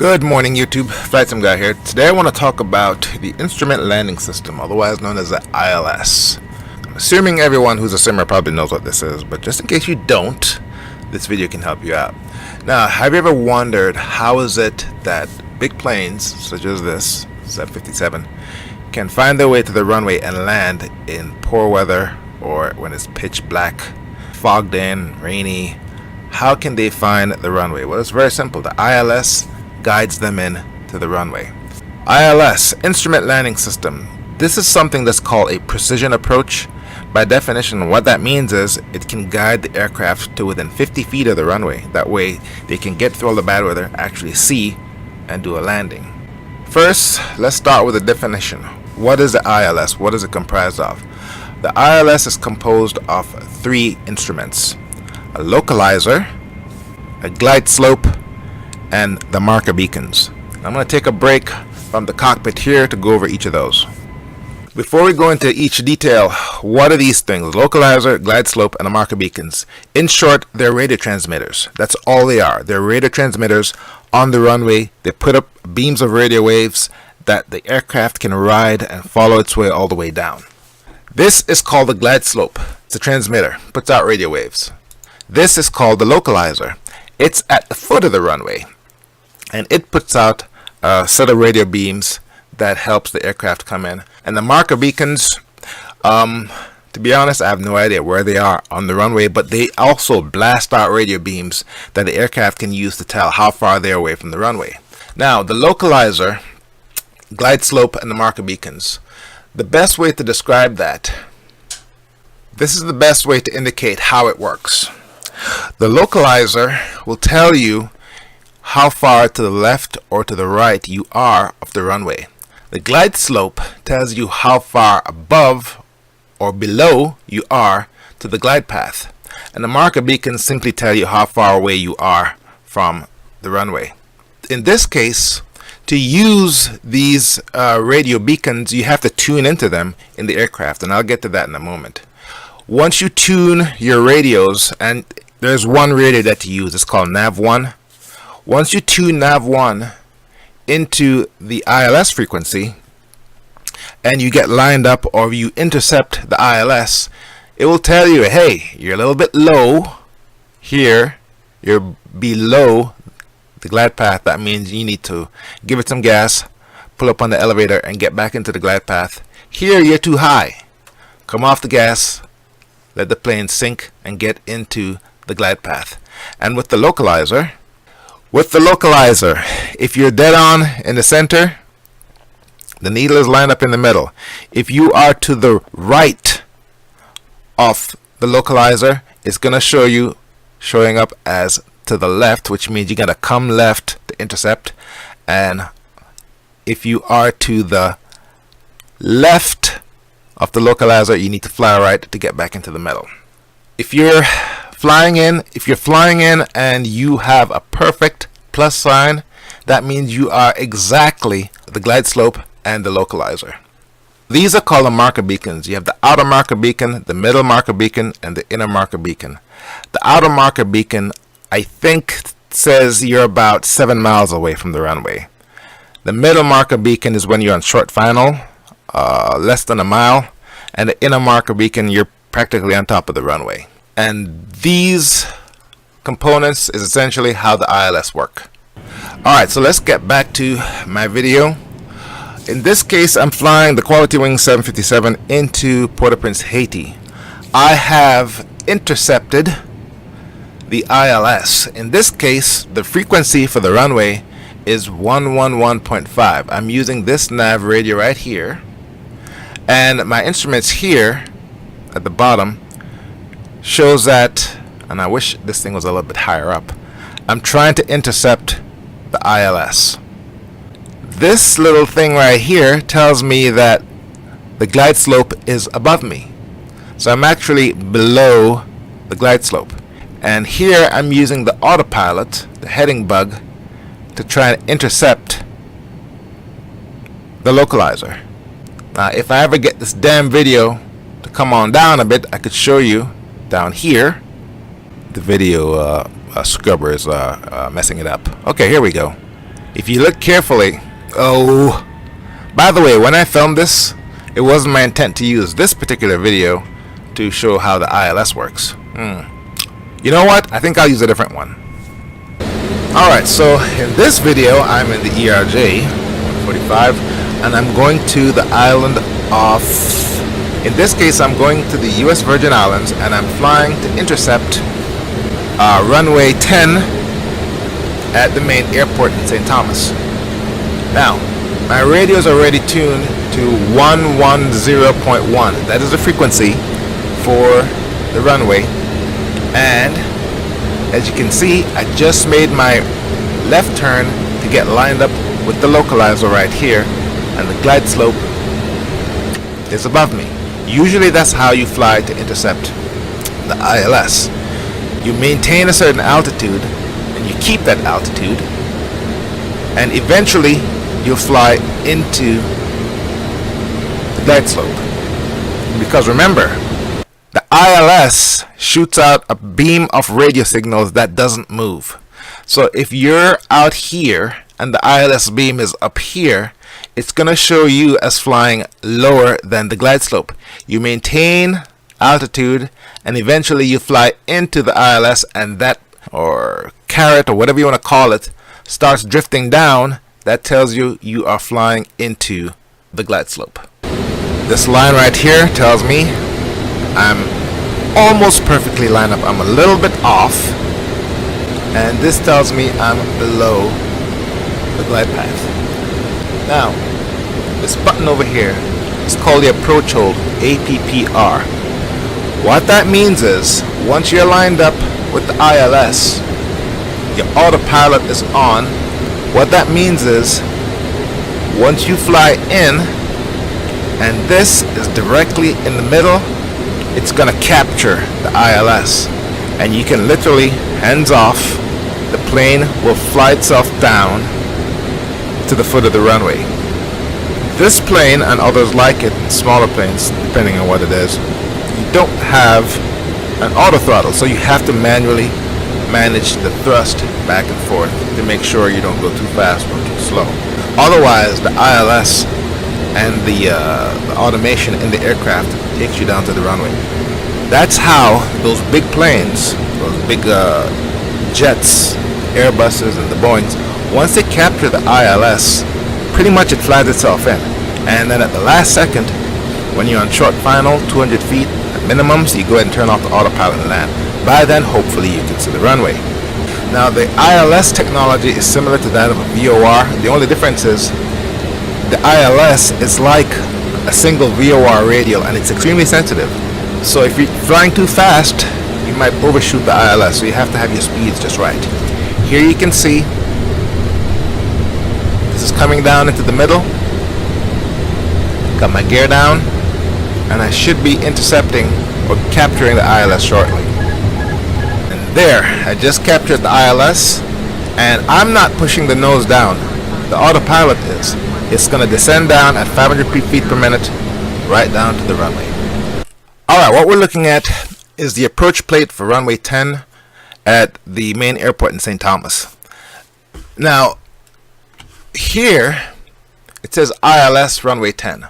Good morning, YouTube. Flightsimguy here. Today I want to talk about the Instrument Landing System, otherwise known as the ILS. I'm assuming everyone who's a simmer probably knows what this is, but just in case you don't, this video can help you out. Now, have you ever wondered how is it that big planes, such as this 757, can find their way to the runway and land in poor weather or when it's pitch black, fogged in, rainy? How can they find the runway? Well, it's very simple. The ILS guides them in to the runway. ILS, Instrument Landing System. This is something that's called a precision approach. By definition, what that means is it can guide the aircraft to within 50 feet of the runway. That way they can get through all the bad weather, actually see, and do a landing. First, let's start with the definition. What is the ILS? What is it comprised of? The ILS is composed of three instruments: a localizer, a glide slope, and the marker beacons. I'm going to take a break from the cockpit here to go over each of those. Before we go into each detail, what are these things? Localizer, glide slope, and the marker beacons. In short, they're radio transmitters. That's all they are. They're radio transmitters on the runway. They put up beams of radio waves that the aircraft can ride and follow its way all the way down. This is called the glide slope. It's a transmitter, puts out radio waves. This is called the localizer. It's at the foot of the runway, and it puts out a set of radio beams that helps the aircraft come in. And the marker beacons, to be honest, I have no idea where they are on the runway, but they also blast out radio beams that the aircraft can use to tell how far they're away from the runway. Now, the localizer, glide slope, and the marker beacons. The best way to describe that, this is the best way to indicate how it works. The localizer will tell you how far to the left or to the right you are of the runway. The glide slope tells you how far above or below you are to the glide path. And the marker beacons simply tell you how far away you are from the runway. In this case, to use these radio beacons, you have to tune into them in the aircraft, and I'll get to that in a moment. Once you tune your radios, and there's one radio that you use, it's called Nav1. Once you tune Nav1 into the ILS frequency and you get lined up or you intercept the ILS, it will tell you, hey, you're a little bit low here, you're below the glide path. That means you need to give it some gas, pull up on the elevator, and get back into the glide path. Here, you're too high. Come off the gas, let the plane sink, and get into the glide path. And with the localizer, if you're dead on in the center, the needle is lined up in the middle. If you are to the right of the localizer, it's going to show you showing up as to the left, which means you got to come left to intercept. And if you are to the left of the localizer, you need to fly right to get back into the middle. If you're flying in and you have a perfect plus sign, that means you are exactly the glide slope and the localizer. These are called the marker beacons. You have the outer marker beacon, the middle marker beacon, and the inner marker beacon. The outer marker beacon, I think, says you're about 7 miles away from the runway. The middle marker beacon is when you're on short final, less than a mile, and the inner marker beacon, you're practically on top of the runway. And these components is essentially how the ILS work. Alright, so let's get back to my video. In this case, I'm flying the Quality Wing 757 into Port-au-Prince, Haiti. I have intercepted the ILS. In this case, the frequency for the runway is 111.5. I'm using this Nav radio right here, and my instruments here at the bottom shows that, and I wish this thing was a little bit higher up, I'm trying to intercept the ILS. This little thing right here tells me that the glide slope is above me. So I'm actually below the glide slope. And here I'm using the autopilot, the heading bug, to try and intercept the localizer. Now, if I ever get this damn video to come on down a bit, I could show you down here. The video scrubber is messing it up. Okay, here we go. If you look carefully, oh, by the way, when I filmed this, it wasn't my intent to use this particular video to show how the ILS works. You know what? I think I'll use a different one. Alright, so in this video, I'm in the ERJ 145, and I'm going to the island of, in this case, I'm going to the US Virgin Islands, and I'm flying to intercept runway 10 at the main airport in St. Thomas. Now, my radio is already tuned to 110.1. That is the frequency for the runway. And as you can see, I just made my left turn to get lined up with the localizer right here, and the glide slope is above me. Usually that's how you fly to intercept the ILS. You maintain a certain altitude and you keep that altitude, and eventually you'll fly into the glide slope. Because remember, the ILS shoots out a beam of radio signals that doesn't move. So if you're out here and the ILS beam is up here, it's going to show you as flying lower than the glide slope. You maintain altitude and eventually you fly into the ILS, and that, or carrot or whatever you want to call it, starts drifting down. That tells you you are flying into the glide slope. This line right here tells me I'm almost perfectly lined up. I'm a little bit off, and this tells me I'm below the glide path. Now, this button over here is called the approach hold, APPR. What that means is, once you're lined up with the ILS, your autopilot is on. What that means is, once you fly in, and this is directly in the middle, it's going to capture the ILS, and you can literally hands off. The plane will fly itself down to the foot of the runway. This plane and others like it, smaller planes depending on what it is, you don't have an auto throttle, so you have to manually manage the thrust back and forth to make sure you don't go too fast or too slow. Otherwise, the ILS and the automation in the aircraft takes you down to the runway. That's how those big planes, those big jets, Airbuses and the Boeings, once they capture the ILS, pretty much it flies itself in. And then at the last second, when you're on short final, 200 feet at minimum, so you go ahead and turn off the autopilot and land. By then, hopefully you can see the runway. Now, the ILS technology is similar to that of a VOR. The only difference is the ILS is like a single VOR radio, and it's extremely sensitive. So if you're flying too fast, you might overshoot the ILS, so you have to have your speeds just right. Here you can see this is coming down into the middle. Got my gear down, and I should be intercepting or capturing the ILS shortly. And there, I just captured the ILS, and I'm not pushing the nose down. The autopilot is. It's going to descend down at 500 feet per minute, right down to the runway. Alright, what we're looking at is the approach plate for runway 10 at the main airport in St. Thomas. Now, here it says ILS runway 10,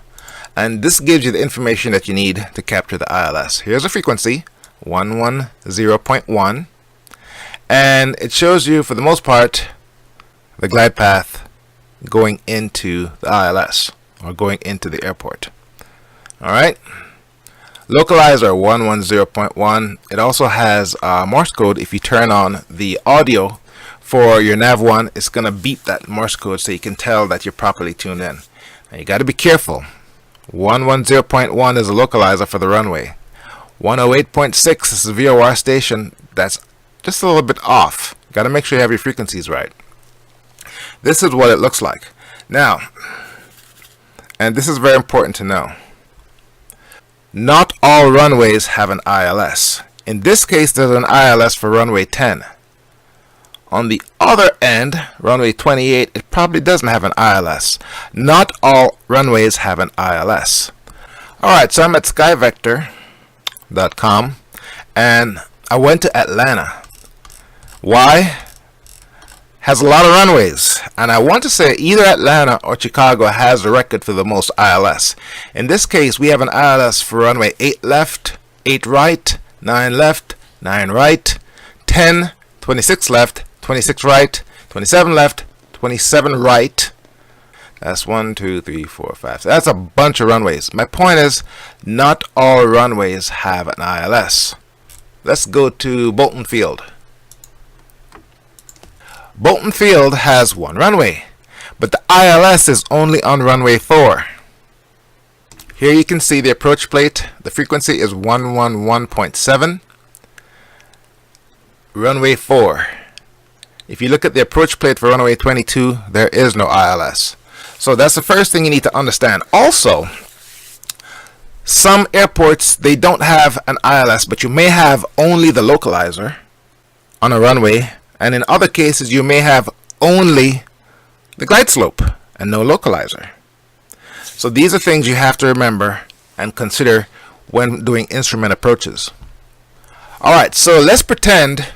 and this gives you the information that you need to capture the ILS. Here's a frequency, 110.1, and it shows you, for the most part, the glide path going into the ILS, or going into the airport. Alright, localizer 110.1. It also has Morse code. If you turn on the audio for your Nav1, it's going to beep that Morse code so you can tell that you're properly tuned in. Now you got to be careful. 110.1 is a localizer for the runway. 108.6 is a VOR station that's just a little bit off. You got to make sure you have your frequencies right. This is what it looks like. Now, and this is very important to know, not all runways have an ILS. In this case, there's an ILS for runway 10. On the other end, runway 28, it probably doesn't have an ILS. Not all runways have an ILS. Alright, so I'm at skyvector.com, and I went to Atlanta. Why? Has a lot of runways. And I want to say either Atlanta or Chicago has the record for the most ILS. In this case, we have an ILS for runway 8 left, 8 right, 9 left, 9 right, 10, 26 left, 26 right, 27 left, 27 right. That's 1, 2, 3, 4, 5. So that's a bunch of runways. My point is, not all runways have an ILS. Let's go to Bolton Field. Bolton Field has one runway, but the ILS is only on runway 4. Here you can see the approach plate. The frequency is 111.7. Runway 4. If you look at the approach plate for runway 22, there is no ILS. So that's the first thing you need to understand. Also, some airports, they don't have an ILS, but you may have only the localizer on a runway. And in other cases, you may have only the glide slope and no localizer. So these are things you have to remember and consider when doing instrument approaches. Alright, so let's pretend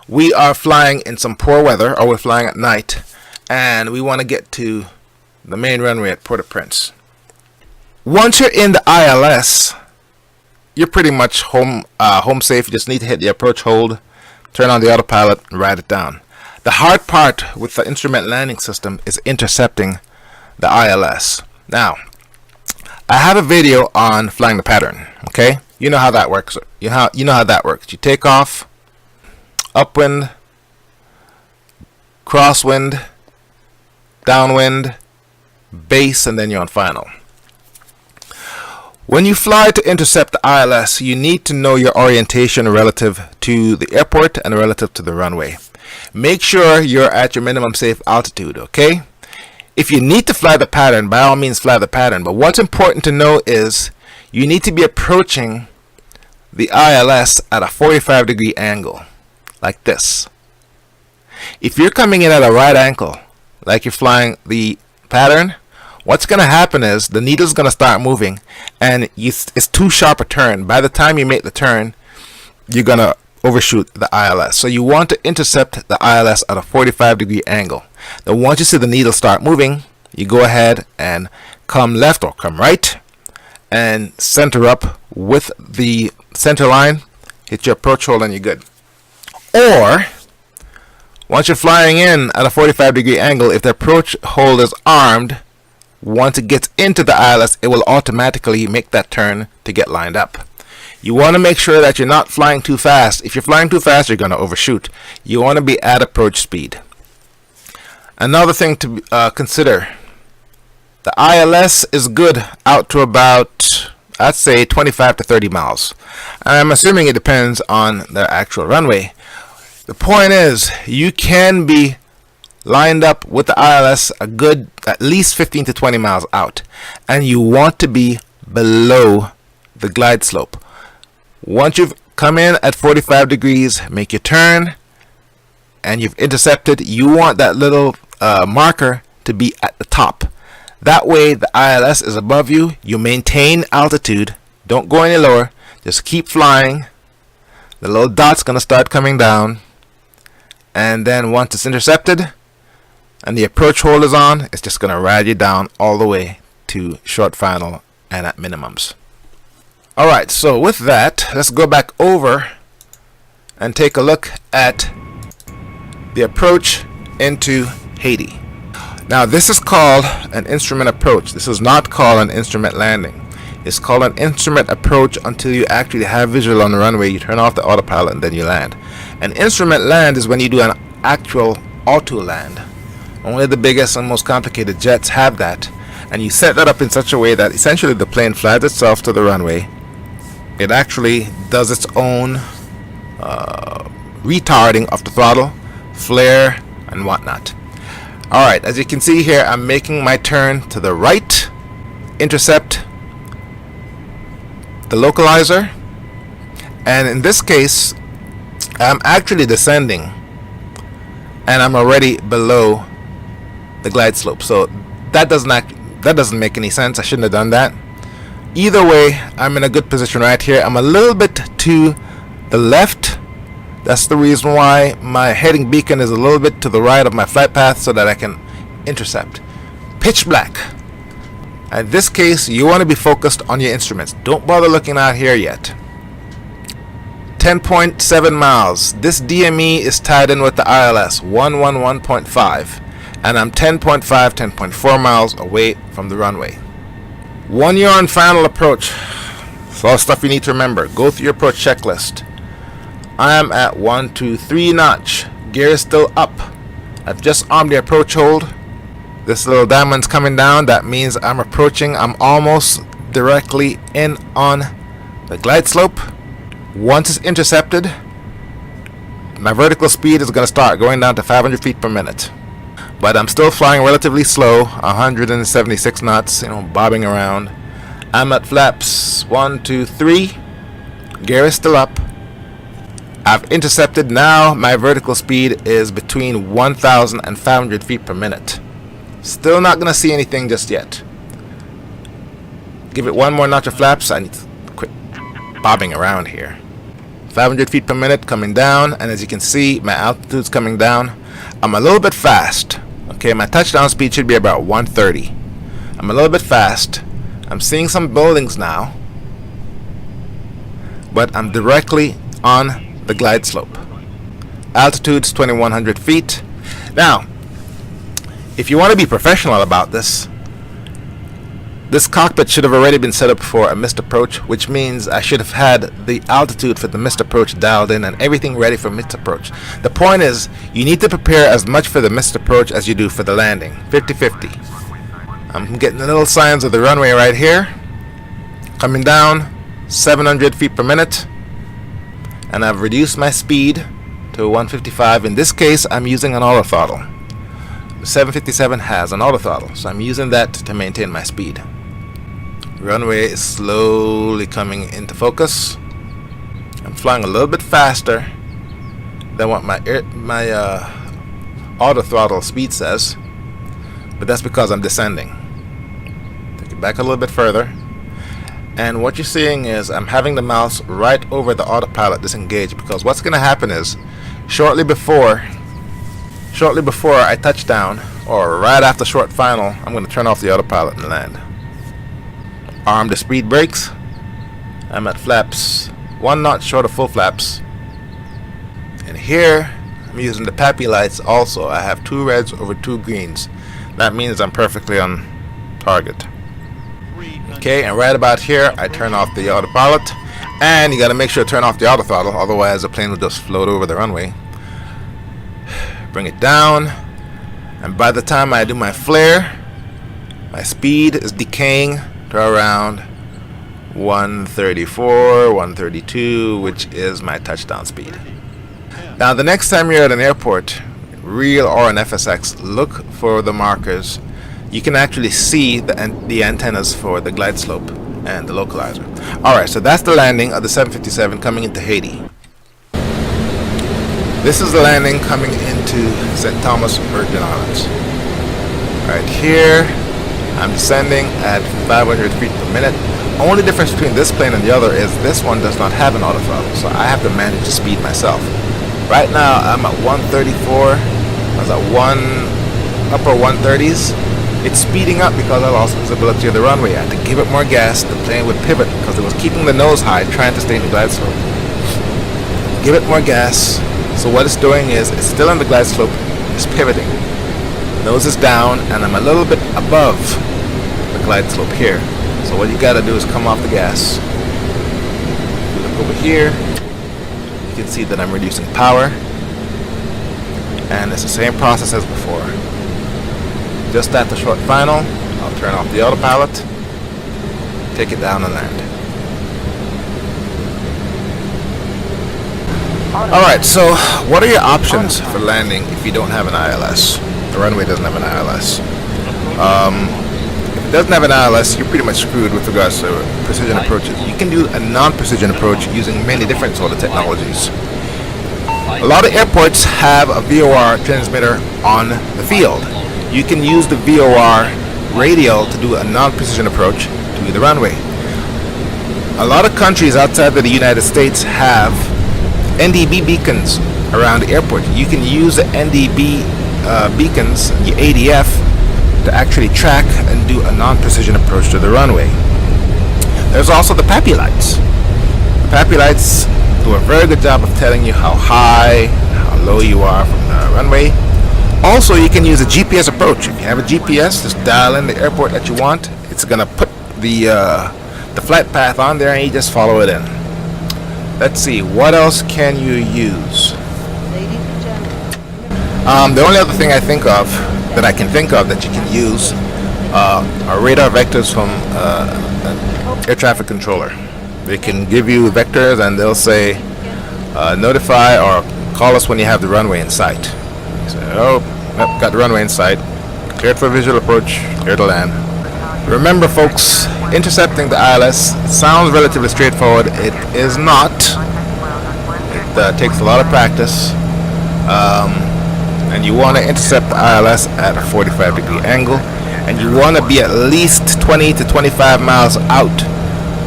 we are flying in some poor weather, or we're flying at night, and we want to get to the main runway at Port-au-Prince. Once you're in the ILS, you're pretty much home safe. You just need to hit the approach hold, turn on the autopilot, and ride it down. The hard part with the instrument landing system is intercepting the ILS. Now, I have a video on flying the pattern. Okay, you know how that works. You know how that works. You take off, upwind, crosswind, downwind, base, and then you're on final. When you fly to intercept the ILS, you need to know your orientation relative to the airport and relative to the runway. Make sure you're at your minimum safe altitude, okay? If you need to fly the pattern, by all means fly the pattern. But what's important to know is you need to be approaching the ILS at a 45-degree angle, like this. If you're coming in at a right angle, like you're flying the pattern, what's going to happen is the needle's going to start moving, and it's too sharp a turn. By the time you make the turn, you're going to overshoot the ILS. So you want to intercept the ILS at a 45-degree angle. Then once you see the needle start moving, you go ahead and come left or come right and center up with the center line, hit your approach hold, and you're good. Or once you're flying in at a 45-degree angle, if the approach hold is armed, once it gets into the ILS, it will automatically make that turn to get lined up. You want to make sure that you're not flying too fast. If you're flying too fast, you're going to overshoot. You want to be at approach speed. Another thing to consider, the ILS is good out to about, I'd say, 25 to 30 miles. I'm assuming it depends on the actual runway. The point is, you can be lined up with the ILS a good at least 15 to 20 miles out, and you want to be below the glide slope. Once you've come in at 45 degrees, make your turn, and you've intercepted, you want that little marker to be at the top. That way the ILS is above you. You maintain altitude, don't go any lower, just keep flying. The little dot's gonna start coming down, and then once it's intercepted and the approach hold is on, it's just gonna ride you down all the way to short final and at minimums. Alright, so with that, let's go back over and take a look at the approach into Haiti. Now this is called an instrument approach. This is not called an instrument landing. It's called an instrument approach until you actually have visual on the runway. You turn off the autopilot and then you land. An instrument land is when you do an actual auto land. Only the biggest and most complicated jets have that, and you set that up in such a way that essentially the plane flies itself to the runway. It actually does its own retarding of the throttle, flare, and whatnot. Alright, as you can see here, I'm making my turn to the right, intercept the localizer, and in this case I'm actually descending and I'm already below the glide slope. So that doesn't make any sense. I shouldn't have done that. Either way, I'm in a good position right here. I'm a little bit to the left That's the reason why my heading beacon is a little bit to the right of my flight path so that I can intercept. Pitch black. In this case, you want to be focused on your instruments. Don't bother looking out here yet. 10.7 miles. This DME is tied in with the ILS 111.5, and I'm 10.4 miles away from the runway. 1 year on final approach. It's all stuff you need to remember. Go through your approach checklist. I am at 123 notch. Gear is still up. I've just armed the approach hold. This little diamond's coming down. That means I'm approaching. I'm almost directly in on the glide slope. Once it's intercepted, my vertical speed is going to start going down to 500 feet per minute. But I'm still flying relatively slow, 176 knots, bobbing around. I'm at flaps 1, 2, 3. Gear is still up. I've intercepted. Now my vertical speed is between 1,000 and 500 feet per minute. Still not going to see anything just yet. Give it one more notch of flaps. I need to quit bobbing around here. 500 feet per minute coming down, and as you can see, my altitude's coming down. I'm a little bit fast. Okay, my touchdown speed should be about 130. I'm a little bit fast. I'm seeing some buildings now, but I'm directly on the glide slope. Altitude's 2,100 feet. Now, if you want to be professional about this cockpit should have already been set up for a missed approach, which means I should have had the altitude for the missed approach dialed in and everything ready for missed approach. The point is, you need to prepare as much for the missed approach as you do for the landing. 50-50. I'm getting the little signs of the runway right here. Coming down 700 feet per minute. And I've reduced my speed to 155. In this case, I'm using an auto throttle. The 757 has an auto throttle, so I'm using that to maintain my speed. Runway is slowly coming into focus. I'm flying a little bit faster than what my auto throttle speed says, but that's because I'm descending. Take it back a little bit further, and what you're seeing is I'm having the mouse right over the autopilot disengaged, because what's going to happen is shortly before I touch down, or right after short final, I'm going to turn off the autopilot and land. Arm the speed brakes. I'm at flaps 1 knot short of full flaps. And here, I'm using the PAPI lights also. I have 2 reds over 2 greens. That means I'm perfectly on target. Okay, and right about here, I turn off the autopilot. And you got to make sure to turn off the auto throttle, otherwise the plane will just float over the runway. Bring it down, and by the time I do my flare, my speed is decaying to around 134, 132, which is my touchdown speed. Now the next time you're at an airport, real or an FSX, look for the markers. You can actually see the antennas for the glide slope and the localizer. Alright, so that's the landing of the 757 coming into Haiti. This is the landing coming into St. Thomas, Virgin Islands. Right here, I'm descending at 500 feet per minute. Only difference between this plane and the other is this one does not have an auto throttle, so I have to manage the speed myself. Right now, I'm at 134. I was at upper 130s. It's speeding up because I lost visibility of the runway. I had to give it more gas. The plane would pivot because it was keeping the nose high, trying to stay in the glide slope. Give it more gas. So what it's doing is, it's still on the glide slope, it's pivoting. Nose is down, and I'm a little bit above the glide slope here. So what you gotta do is come off the gas. If you look over here, you can see that I'm reducing power. And it's the same process as before. Just after short final, I'll turn off the autopilot, take it down and land. Alright, so what are your options for landing if you don't have an ILS? The runway doesn't have an ILS. If it doesn't have an ILS, you're pretty much screwed with regards to precision approaches. You can do a non-precision approach using many different sort of technologies. A lot of airports have a VOR transmitter on the field. You can use the VOR radio to do a non-precision approach to the runway. A lot of countries outside of the United States have NDB beacons around the airport. You can use the NDB beacons, your ADF, to actually track and do a non-precision approach to the runway. There's also the PAPI lights. The PAPI lights do a very good job of telling you how high, how low you are from the runway. Also, you can use a GPS approach. If you have a GPS, just dial in the airport that you want. It's gonna put the flight path on there, and you just follow it in. Let's see, what else can you use? The only other thing I can think of that you can use are radar vectors from an air traffic controller. They can give you vectors and they'll say notify or call us when you have the runway in sight. You say, oh, yep, got the runway in sight, cleared for visual approach, clear to land. Remember folks, intercepting the ILS sounds relatively straightforward. It is not. It takes a lot of practice. And you want to intercept the ILS at a 45-degree angle, and you want to be at least 20 to 25 miles out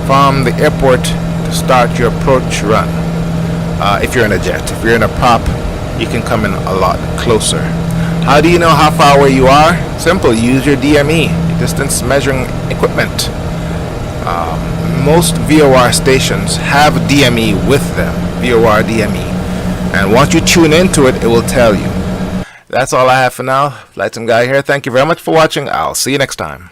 from the airport to start your approach run. If you're in a jet. If you're in a prop, you can come in a lot closer. How do you know how far away you are? Simple, use your DME, distance measuring equipment. Most VOR stations have DME with them, VOR DME. And once you tune into it, it will tell you. That's all I have for now. Flightsimguy here. Thank you very much for watching. I'll see you next time.